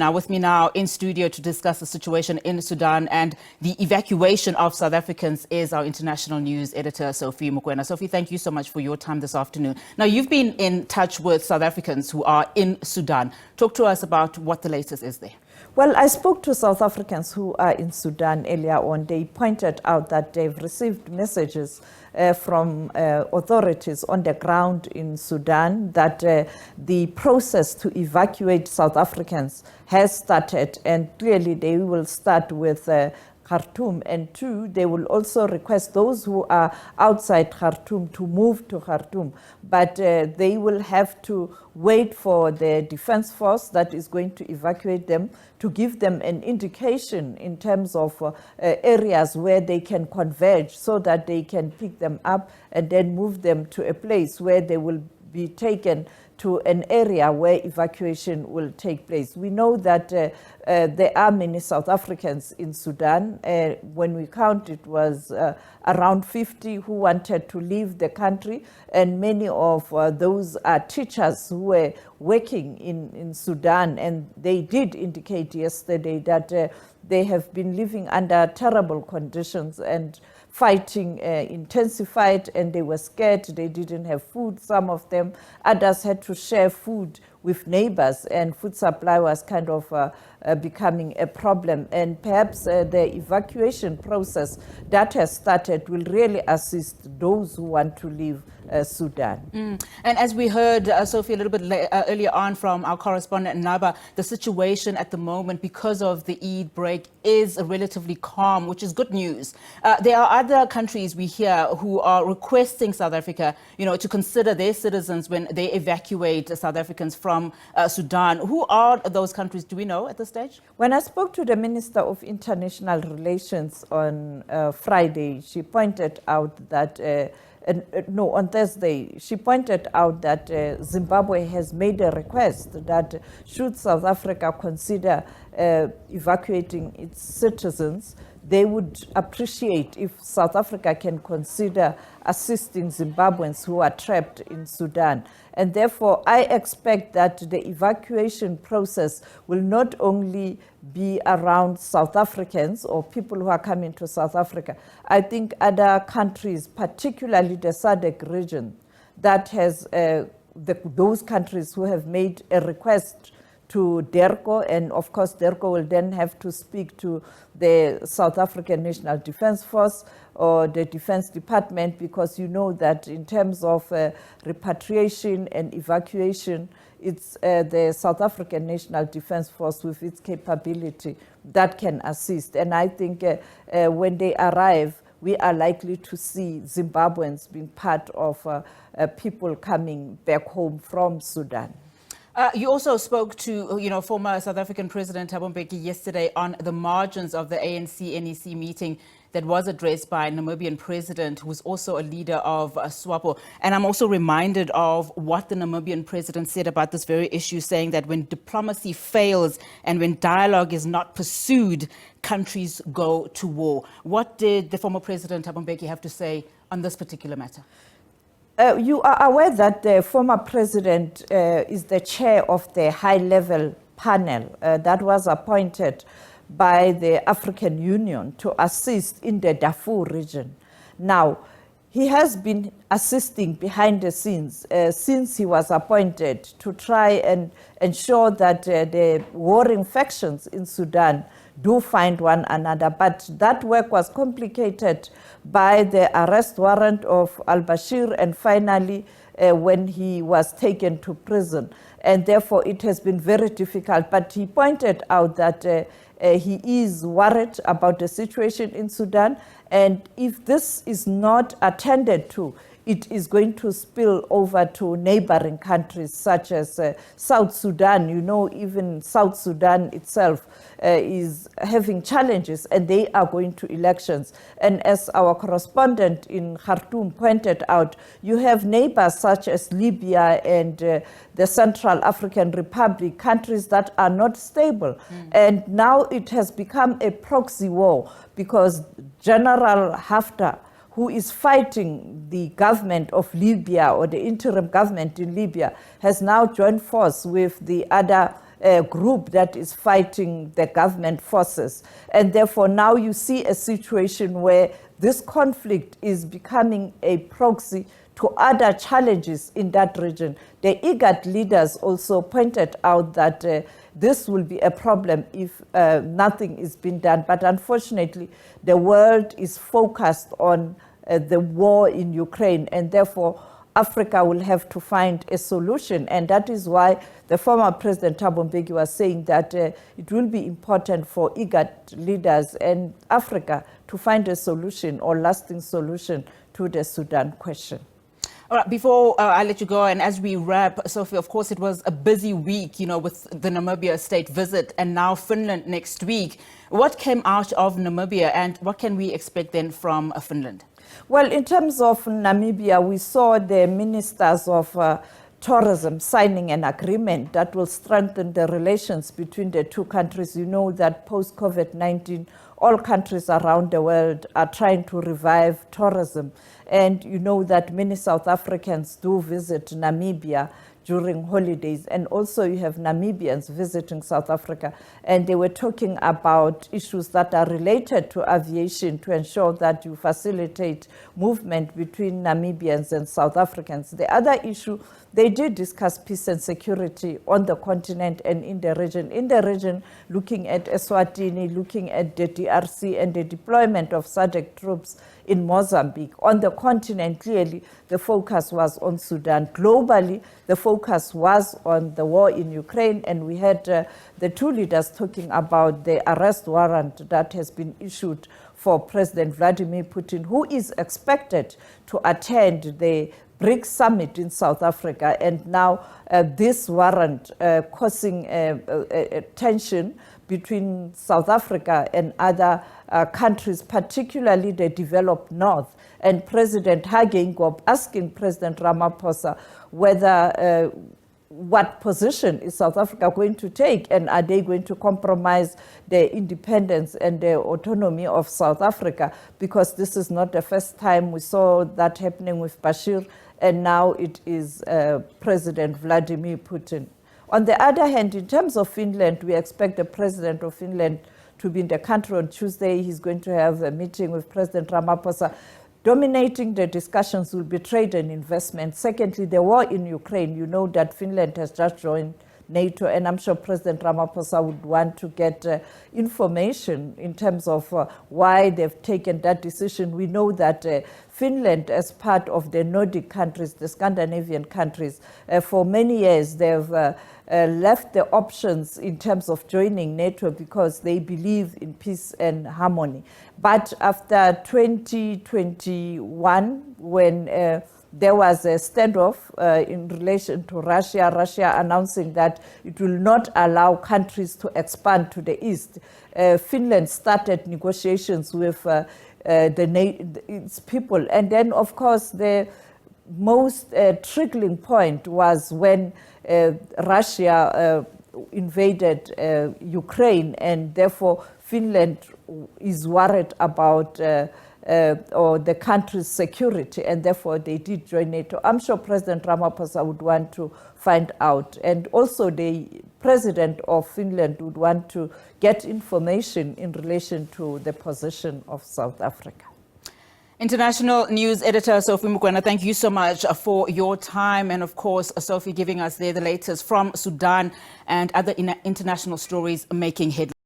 Now with me now in studio to discuss the situation in Sudan and the evacuation of South Africans is our international news editor, Sophie Mokoena. Sophie, thank you so much for your time this afternoon. Now, you've been in touch with South Africans who are in Sudan. Talk to us about what the latest is there. Well, I spoke to South Africans who are in Sudan earlier on. They pointed out that they've received messages from authorities on the ground in Sudan that the process to evacuate South Africans has started, and clearly they will start with Khartoum, and two, they will also request those who are outside Khartoum to move to Khartoum, but they will have to wait for the defense force that is going to evacuate them to give them an indication in terms of areas where they can converge so that they can pick them up and then move them to a place where they will be taken to an area where evacuation will take place. We know that there are many South Africans in Sudan. When we count, it was around 50 who wanted to leave the country, and many of those are teachers who were working in Sudan, and they did indicate yesterday that they have been living under terrible conditions, and fighting intensified, and they were scared. They didn't have food, some of them. Others had to share food with neighbors, and food supply was kind of becoming a problem. And perhaps the evacuation process that has started will really assist those who want to leave Sudan. And as we heard, Sophie, a little bit earlier on from our correspondent Naba, the situation at the moment, because of the Eid break, is relatively calm, which is good news. There are other countries we hear who are requesting South Africa, to consider their citizens when they evacuate South Africans from Sudan. Who are those countries? Do we know at this stage? When I spoke to the Minister of International Relations on Friday, she pointed out that on Thursday, she pointed out that Zimbabwe has made a request that should South Africa consider evacuating its citizens, they would appreciate if South Africa can consider assisting Zimbabweans who are trapped in Sudan. And therefore, I expect that the evacuation process will not only be around South Africans or people who are coming to South Africa. I think other countries, particularly the SADC region, that has those countries who have made a request to DERCO, and of course DERCO will then have to speak to the South African National Defense Force or the Defense Department, because you know that in terms of repatriation and evacuation, it's the South African National Defense Force with its capability that can assist. And I think when they arrive, we are likely to see Zimbabweans being part of people coming back home from Sudan. You also spoke to, former South African President Thabo Mbeki yesterday on the margins of the ANC-NEC meeting that was addressed by Namibian president, who was also a leader of SWAPO. And I'm also reminded of what the Namibian president said about this very issue, saying that when diplomacy fails and when dialogue is not pursued, countries go to war. What did the former president Thabo Mbeki have to say on this particular matter? You are aware that the former president is the chair of the high-level panel that was appointed by the African Union to assist in the Darfur region. Now, he has been assisting behind the scenes since he was appointed to try and ensure that the warring factions in Sudan do find one another. But that work was complicated by the arrest warrant of al-Bashir, and finally when he was taken to prison. And therefore it has been very difficult. But he pointed out that he is worried about the situation in Sudan, and if this is not attended to, it is going to spill over to neighboring countries such as South Sudan. Even South Sudan itself is having challenges, and they are going to elections. And as our correspondent in Khartoum pointed out, you have neighbors such as Libya and the Central African Republic, countries that are not stable. And now it has become a proxy war because General Haftar, who is fighting the government of Libya or the interim government in Libya, has now joined force with the other group that is fighting the government forces. And therefore now you see a situation where this conflict is becoming a proxy to other challenges in that region. The IGAD leaders also pointed out that this will be a problem if nothing is being done. But unfortunately, the world is focused on the war in Ukraine, and therefore Africa will have to find a solution. And that is why the former President Thabo Mbeki was saying that it will be important for IGAD leaders and Africa to find a solution or lasting solution to the Sudan question. All right, before I let you go, and as we wrap, Sophie, of course, it was a busy week, with the Namibia state visit and now Finland next week. What came out of Namibia and what can we expect then from Finland? Well, in terms of Namibia, we saw the ministers of tourism signing an agreement that will strengthen the relations between the two countries. You know that post-COVID-19, all countries around the world are trying to revive tourism. And you know that many South Africans do visit Namibia during holidays, and also you have Namibians visiting South Africa, and they were talking about issues that are related to aviation to ensure that you facilitate movement between Namibians and South Africans. The other issue, they did discuss peace and security on the continent and in the region. In the region, looking at Eswatini, looking at the DRC and the deployment of SADC troops in Mozambique. On the continent, clearly, the focus was on Sudan. Globally, the focus was on the war in Ukraine, and we had the two leaders talking about the arrest warrant that has been issued for President Vladimir Putin, who is expected to attend the BRICS summit in South Africa. And now this warrant causing tension between South Africa and other countries, particularly the developed north. And President Hage Geingob asking President Ramaphosa whether what position is South Africa going to take, and are they going to compromise the independence and the autonomy of South Africa? Because this is not the first time we saw that happening with Bashir, and now it is President Vladimir Putin. On the other hand, in terms of Finland, we expect the president of Finland to be in the country on Tuesday. He's going to have a meeting with President Ramaphosa. Dominating the discussions will be trade and investment. Secondly, the war in Ukraine. You know that Finland has just joined NATO, and I'm sure President Ramaphosa would want to get information in terms of why they've taken that decision. We know that Finland, as part of the Nordic countries, the Scandinavian countries, for many years they've left the options in terms of joining NATO because they believe in peace and harmony. But after 2021, when there was a standoff in relation to Russia, Russia announcing that it will not allow countries to expand to the east, Finland started negotiations with its people. And then, of course, the most triggering point was when Russia invaded Ukraine, and therefore Finland is worried about or the country's security, and therefore they did join NATO. I'm sure President Ramaphosa would want to find out, and also the president of Finland would want to get information in relation to the position of South Africa. International news editor Sophie Mokoena, thank you so much for your time, and of course, Sophie, giving us the latest from Sudan and other international stories making headlines.